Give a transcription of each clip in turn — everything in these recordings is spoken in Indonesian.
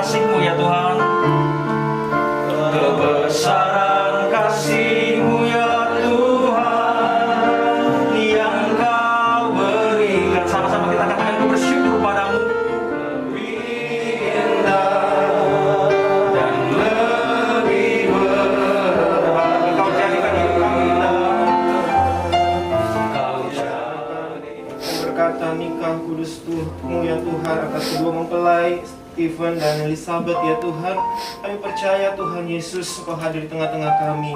kasih-Mu ya Tuhan. Kebesaran kasih-Mu ya Tuhan yang Kau berikan. Sama-sama kita katakan bersyukur padamu. Lebih indah dan lebih berharga Kau jadikan hidup kami indah. Kau jadi. Berkata nikah kudus Mu ya Tuhan atas kedua mempelai Stephen dan Elizabeth ya Tuhan. Kami percaya Tuhan Yesus Kau hadir di tengah-tengah kami.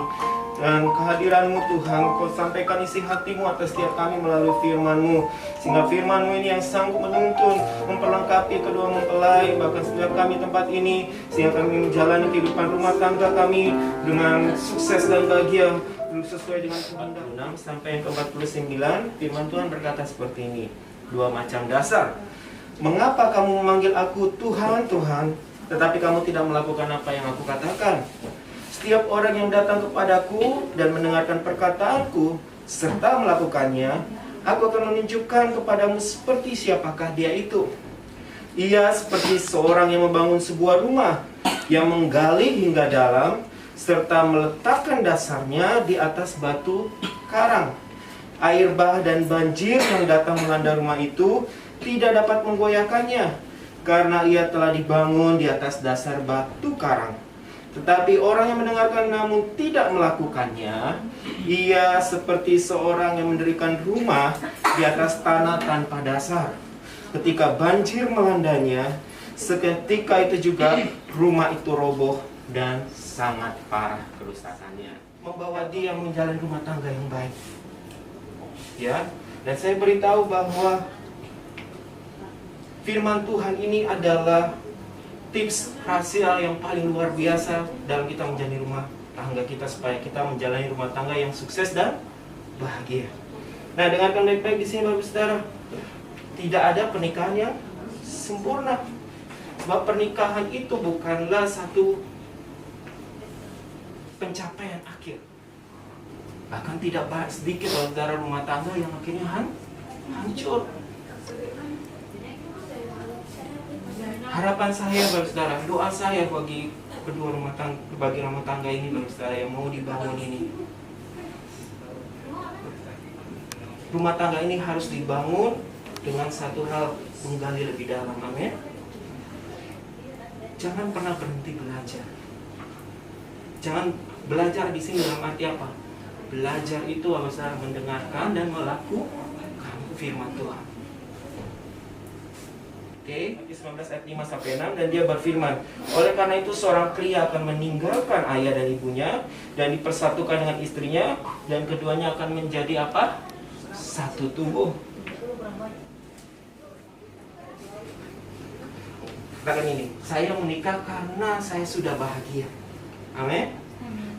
Dan kehadiran-Mu Tuhan Kau sampaikan isi hati-Mu atas setiap kami melalui firman-Mu. Sehingga firman-Mu ini yang sanggup menuntun, memperlengkapi kedua mempelai, bahkan setiap kami tempat ini, sehingga kami menjalani kehidupan rumah tangga kami dengan sukses dan bahagia sesuai dengan kehendak. 46 sampai yang ke-49 firman Tuhan berkata seperti ini. Dua macam dasar. Mengapa kamu memanggil aku Tuhan, Tuhan, tetapi kamu tidak melakukan apa yang aku katakan? Setiap orang yang datang kepadaku dan mendengarkan perkataanku serta melakukannya, aku akan menunjukkan kepadamu seperti siapakah dia itu. Ia seperti seorang yang membangun sebuah rumah, yang menggali hingga dalam, serta meletakkan dasarnya di atas batu karang. Air bah dan banjir yang datang melanda rumah itu tidak dapat menggoyahkannya, karena ia telah dibangun di atas dasar batu karang. Tetapi orang yang mendengarkan namun tidak melakukannya, ia seperti seorang yang mendirikan rumah di atas tanah tanpa dasar. Ketika banjir melandanya, seketika itu juga rumah itu roboh dan sangat parah kerusakannya. Membawa dia menjalani rumah tangga yang baik. Ya, dan saya beritahu bahwa firman Tuhan ini adalah tips rahasia yang paling luar biasa dalam kita menjalani rumah tangga kita, supaya kita menjalani rumah tangga yang sukses dan bahagia. Nah, dengarkan baik-baik di sini Bapak Saudara. Tidak ada pernikahan yang sempurna. Sebab pernikahan itu bukanlah satu pencapaian akhir. Bahkan tidak sedikit saudara rumah tangga yang akhirnya hancur. Harapan saya Bapak Saudara, doa saya bagi kedua rumah tangga ini Bapak Saudara yang mau dibangun ini. Rumah tangga ini harus dibangun dengan satu hal, menggali lebih dalam. Amin. Jangan pernah berhenti belajar. Jangan belajar di sini dalam arti apa? Belajar itu harus mendengarkan dan melakukan firman Tuhan. Oke, 19 ayat 5 sampai 6, dan dia berfirman, oleh karena itu seorang pria akan meninggalkan ayah dan ibunya dan dipersatukan dengan istrinya, dan keduanya akan menjadi apa? Satu tubuh. Katakan ini, saya menikah karena saya sudah bahagia. Amin.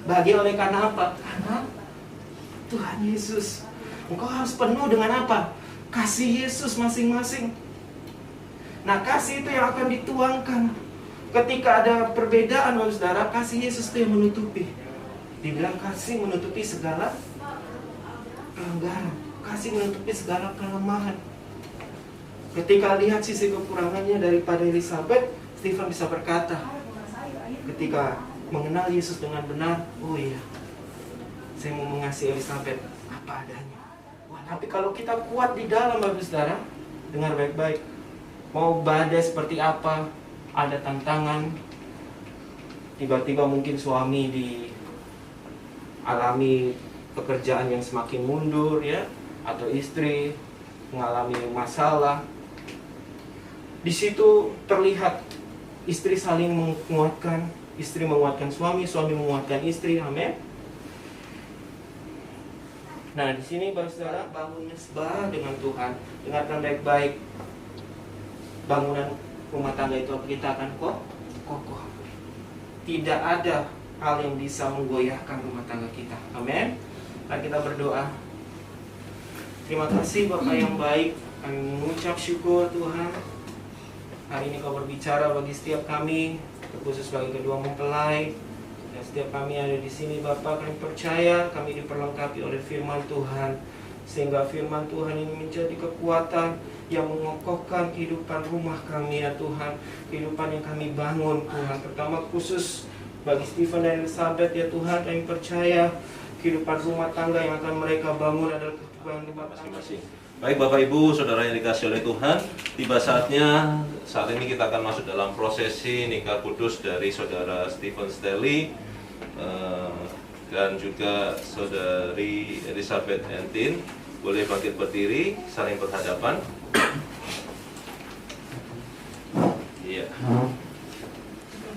Bahagia oleh karena apa? Karena Tuhan Yesus. Engkau harus penuh dengan apa? Kasih Yesus masing-masing. Nah, kasih itu yang akan dituangkan. Ketika ada perbedaan, saudara, kasih Yesus itu yang menutupi. Dibilang kasih menutupi segala pelanggaran. Kasih menutupi segala kelemahan. Ketika lihat sisi kekurangannya daripada Elizabeth, Stephen bisa berkata, ketika mengenal Yesus dengan benar, oh iya, saya mau mengasihi Elizabeth apa adanya. Wah, tapi kalau kita kuat di dalam, Bapak Saudara, dengar baik-baik. Mau badai seperti apa, ada tantangan. Tiba-tiba mungkin suami dialami pekerjaan yang semakin mundur, ya, atau istri mengalami masalah. Di situ terlihat istri saling menguatkan, istri menguatkan suami, suami menguatkan istri. Amin. Nah, di sini Bapak Saudara, bangun mesbah dengan Tuhan. Dengarkan baik-baik. Bangunan rumah tangga itu kita akan kokoh. Tidak ada hal yang bisa menggoyahkan rumah tangga kita. Amin. Mari kita berdoa. Terima kasih Bapak yang baik. Kami mengucap syukur Tuhan. Hari ini Kau berbicara bagi setiap kami, terkhusus bagi kedua mempelai. Dan setiap kami ada di sini Bapak, kami percaya kami diperlengkapi oleh firman Tuhan. sehingga firman Tuhan ini menjadi kekuatan yang mengokohkan kehidupan rumah kami ya Tuhan, kehidupan yang kami bangun Tuhan, terutama khusus bagi Stephen dan Elizabeth ya Tuhan. Kami percaya kehidupan rumah tangga yang akan mereka bangun adalah kehidupan rumah tangga. Baik Bapak Ibu, Saudara yang dikasihi oleh Tuhan, tiba saatnya saat ini kita akan masuk dalam prosesi nikah kudus dari Saudara Stephen Stelly dan juga Saudari Elizabeth Entin. Boleh bangkit berdiri, saling berhadapan. Iya.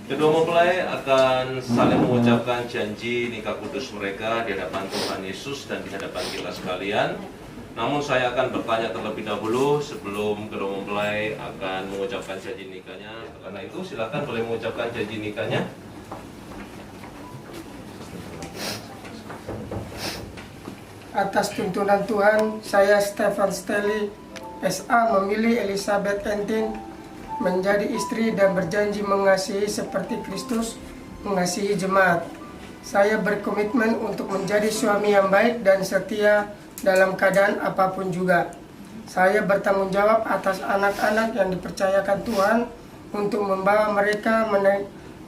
Kedua mempelai akan saling mengucapkan janji nikah kudus mereka di hadapan Tuhan Yesus dan di hadapan kita sekalian. Namun saya akan bertanya terlebih dahulu sebelum kedua mempelai akan mengucapkan janji nikahnya. Karena itu silakan boleh mengucapkan janji nikahnya. Atas tuntunan Tuhan, saya Stephen Stelly SA memilih Elizabeth Entin menjadi istri dan berjanji mengasihi seperti Kristus mengasihi jemaat. Saya berkomitmen untuk menjadi suami yang baik dan setia dalam keadaan apapun juga. Saya bertanggung jawab atas anak-anak yang dipercayakan Tuhan untuk membawa mereka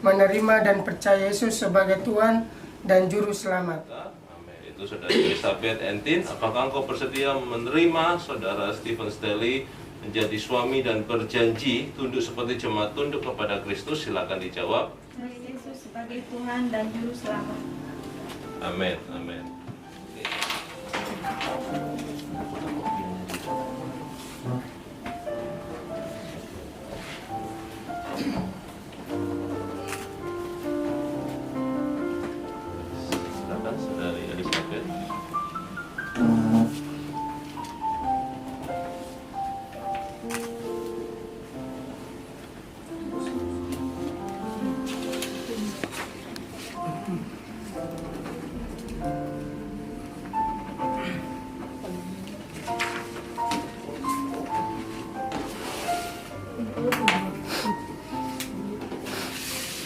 menerima dan percaya Yesus sebagai Tuhan dan Juru Selamat. Itu Saudara Elizabeth Entin, apakah engkau bersedia menerima Saudara Stephen Stelly menjadi suami dan berjanji tunduk seperti jemaat tunduk kepada Kristus? Silakan dijawab. Yesus sebagai Tuhan dan Juru Selamat. Amin, amin. Silakan Saudari Elizabeth.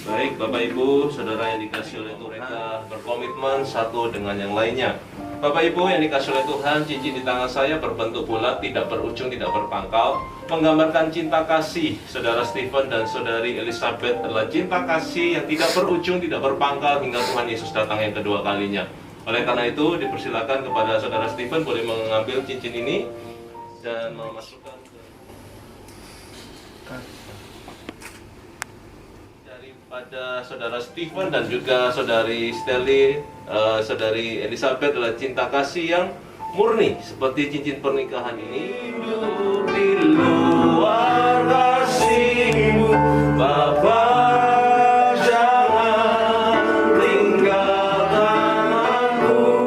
Baik Bapak Ibu, Saudara yang dikasihi oleh Tuhan, mereka berkomitmen satu dengan yang lainnya. Bapak Ibu yang dikasihi oleh Tuhan, cincin di tangan saya berbentuk bulat, tidak berujung, tidak berpangkal, menggambarkan cinta kasih Saudara Stephen dan Saudari Elizabeth adalah cinta kasih yang tidak berujung, tidak berpangkal hingga Tuhan Yesus datang yang kedua kalinya. Oleh karena itu, dipersilakan kepada Saudara Stephen boleh mengambil cincin ini dan memasukkan pada Saudara Stephen dan juga Saudari Stelly, Saudari Elizabeth adalah cinta kasih yang murni seperti cincin pernikahan ini. Hidup di luar kasih-Mu, Bapa, jangan tinggalkan aku.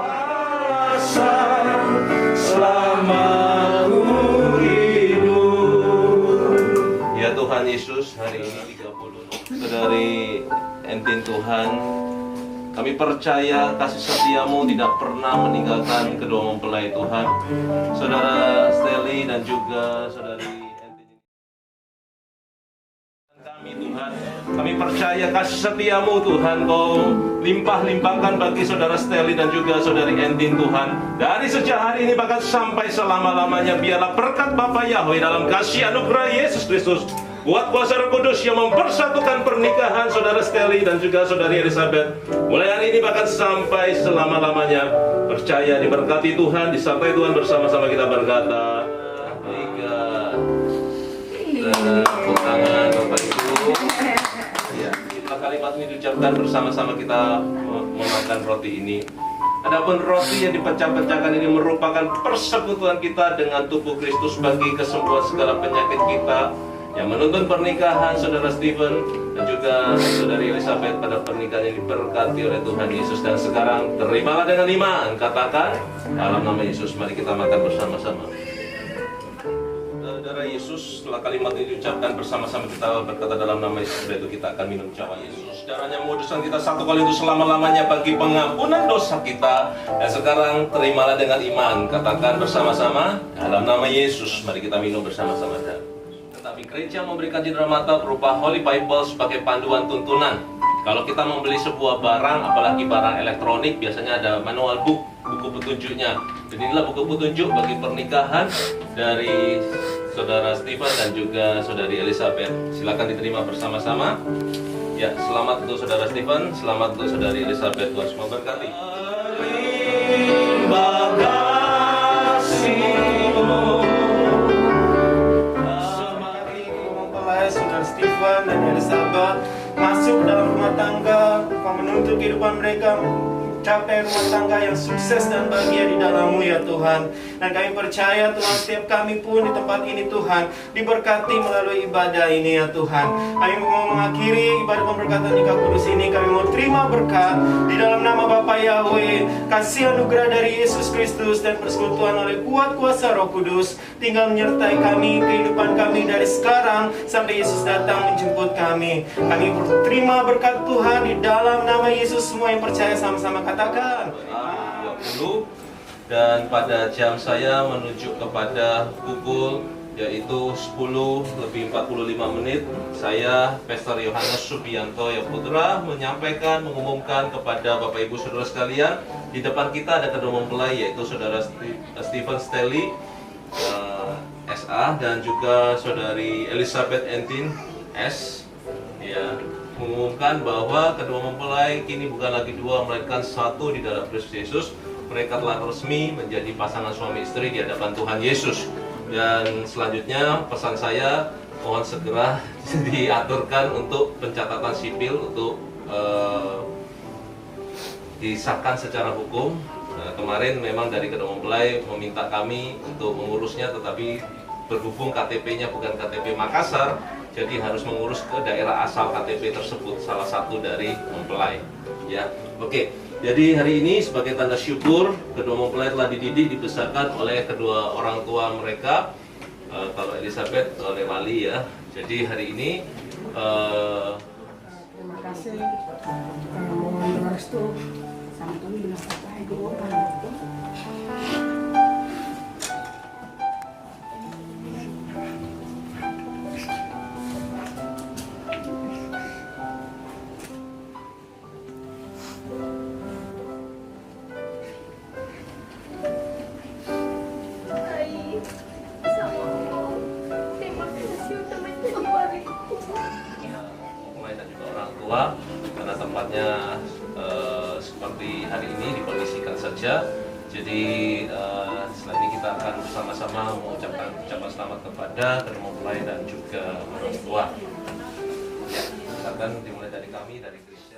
Alasan selama ku hidup. Ya Tuhan Yesus, hari ini Saudari Entin Tuhan, kami percaya kasih setia-Mu tidak pernah meninggalkan kedua mempelai Tuhan, Saudara Stelly dan juga Saudari Entin. Kami Tuhan, kami percaya kasih setia-Mu Tuhan, Kau limpah-limpahkan bagi Saudara Stelly dan juga Saudari Entin Tuhan. Dari sejak hari ini bahkan sampai selama-lamanya, biarlah berkat Bapa Yahweh dalam kasih anugerah Yesus Kristus, kuat kuasa Roh Kudus yang mempersatukan pernikahan Saudara Stelly dan juga Saudari Elizabeth mulai hari ini bahkan sampai selama-lamanya. Percaya diberkati Tuhan, disertai Tuhan, bersama-sama kita berkata, tiga. Tepuk tangan Bapak Ibu. Ya, setelah kalimat ini diucapkan bersama-sama kita memakan roti ini. Adapun roti yang dipecah-pecahkan ini merupakan persekutuan kita dengan tubuh Kristus bagi kesembuhan segala penyakit kita yang menuntun pernikahan Saudara Stephen dan juga Saudari Elizabeth pada pernikahan yang diberkati oleh Tuhan Yesus. Dan sekarang terimalah dengan iman, katakan dalam nama Yesus. Mari kita makan bersama-sama. Saudara Yesus, setelah kalimat ini diucapkan bersama-sama kita berkata dalam nama Yesus, setelah itu kita akan minum cawan Yesus. Darahnya menguduskan kita satu kali untuk selama-lamanya bagi pengampunan dosa kita. Dan sekarang terimalah dengan iman, katakan bersama-sama dalam nama Yesus. Mari kita minum bersama-sama. Tapi gereja memberikan cindera mata berupa Holy Bible sebagai panduan tuntunan. Kalau kita membeli sebuah barang, apalagi barang elektronik, biasanya ada manual book buku petunjuknya. Dan inilah buku petunjuk bagi pernikahan dari Saudara Stephen dan juga Saudari Elizabeth. Silakan diterima bersama-sama. Ya, selamat untuk Saudara Stephen, selamat untuk Saudari Elizabeth. Tuhan semua berkati. Saudara Stephen dan Elizabeth masuk dalam rumah tangga, menuntut kehidupan mereka capai rumah tangga yang sukses dan bahagia di dalam-Mu ya Tuhan. Dan kami percaya Tuhan, setiap kami pun di tempat ini Tuhan diberkati melalui ibadah ini ya Tuhan. Kami mau mengakhiri ibadah pemberkatan Nikah Kudus ini, kami mau terima berkat di dalam nama Bapa Yahweh, kasih anugerah dari Yesus Kristus dan persekutuan oleh kuat kuasa Roh Kudus tinggal menyertai kami, kehidupan kami dari sekarang sampai Yesus datang menjemput kami. Kami terima berkat Tuhan di dalam nama Yesus. Semua yang percaya sama-sama katakan 20. Dan pada jam saya menunjuk kepada pukul yaitu 10:45, saya Pastor Yohanes Subianto ya Putra mengumumkan kepada Bapak Ibu Saudara sekalian, di depan kita ada kedua mempelai yaitu Saudara Stephen Stelly SA dan juga Saudari Elizabeth Entin S, ya, mengumumkan bahwa kedua mempelai kini bukan lagi dua melainkan satu di dalam Kristus Yesus. Mereka telah resmi menjadi pasangan suami istri di hadapan Tuhan Yesus. Dan selanjutnya pesan saya, mohon segera diaturkan untuk pencatatan sipil untuk disahkan secara hukum. Nah, kemarin memang dari kedua mempelai meminta kami untuk mengurusnya, tetapi berhubung KTP-nya bukan KTP Makassar, jadi harus mengurus ke daerah asal KTP tersebut, salah satu dari mempelai. Ya, oke. Jadi hari ini sebagai tanda syukur kedua mempelai telah dididik, dibesarkan oleh kedua orang tua mereka. Kalau Elizabeth oleh Wali ya. Jadi hari ini Terima kasih. Mohon restu. dan juga orang tua, karena tempatnya seperti hari ini dikondisikan saja. Jadi setelah ini kita akan bersama-sama mengucapkan ucapan selamat kepada kedua mempelai dan juga orang tua. Ya, silakan dimulai dari kami, dari gereja.